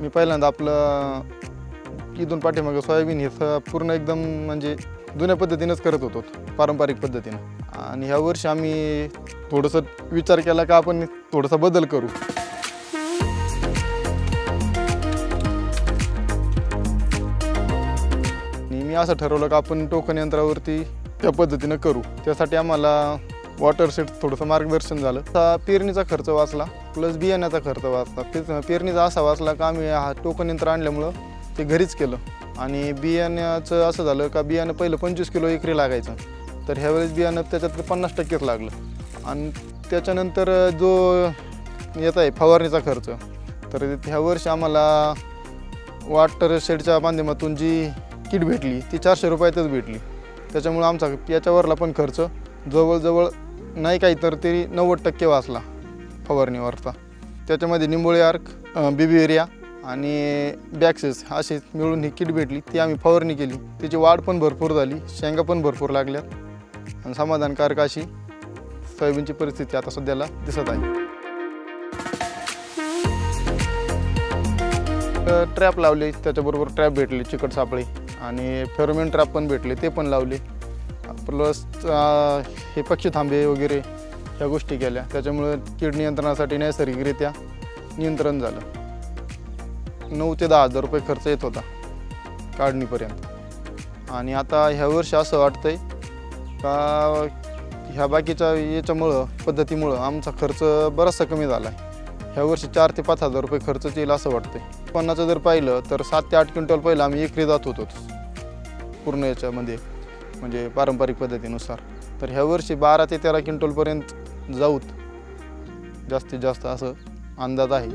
मी पहिल्यांदा आपलं इथून पाठीमागं सोयाबीन हे पूर्ण एकदम म्हणजे जुन्या पद्धतीनेच करत होतो, पारंपरिक पद्धतीनं। आणि ह्या वर्षी आम्ही थोडंसं विचार केला का आपण थोडासा बदल करू। मी असं ठरवलं का आपण टोकन यंत्रावरती त्या पद्धतीनं करू। त्यासाठी आम्हाला वॉटर सेट थोडंसं मार्गदर्शन झालं। पेरणीचा खर्च वाचला प्लस बियाण्याचा खर्च वाचला। पेरणीचा असा वाचला का आम्ही हा टोकन यंत्र आणल्यामुळं ते घरीच केलं। आणि बियाण्याचं असं झालं का बियाणं पहिलं 25 किलो एकरी लागायचं, तर ह्यावेळेस बियाणं त्याच्यात 50%च लागलं। आणि त्याच्यानंतर जो येत आहे फवारणीचा खर्च, तर ह्या वर्षी आम्हाला वॉटर शेडच्या माध्यमातून जी किट भेटली ती 400 रुपयातच भेटली। त्याच्यामुळे आमचा याच्यावरला पण खर्च जवळजवळ नाही काही तर तरी 90% वाचला फवारणीवरचा। त्याच्यामध्ये निंबोळी आर्क, बीबी एरिया आणि बॅक्सेस अशी मिळून ही किट भेटली, ती आम्ही फवारणी केली। त्याची वाढ पण भरपूर झाली, शेंगा पण भरपूर लागल्यात आणि समाधानकारक अशी सोयाबीनची परिस्थिती आता सध्याला दिसत आहे। ट्रॅप लावले, त्याच्याबरोबर ट्रॅप भेटले चिकट सापळे आणि फेरोमेन ट्रॅप पण भेटले, ते पण लावले। प्लस हे पक्षी थांबे वगैरे ह्या गोष्टी केल्या, त्याच्यामुळे कीड नियंत्रणासाठी नैसर्गिकरित्या नियंत्रण झालं। 9 ते 10 हजार रुपये खर्च येत होता काढणीपर्यंत। आणि आता ह्या वर्षी असं वाटतंय का ह्या बाकीच्या याच्यामुळं पद्धतीमुळं आमचा खर्च बराचसा कमी झाला आहे। ह्या वर्षी 4 ते 5 हजार रुपये खर्च येईल असं वाटतंय। उत्पन्नाचं जर पाहिलं तर 7 ते 8 क्विंटल पहिलं आम्ही एकरी जात होतो पूर्ण याच्यामध्ये, म्हणजे पारंपरिक पद्धतीनुसार। तर ह्या वर्षी 12 ते 13 क्विंटलपर्यंत जाऊत जास्तीत जास्त असं अंदाज आहे।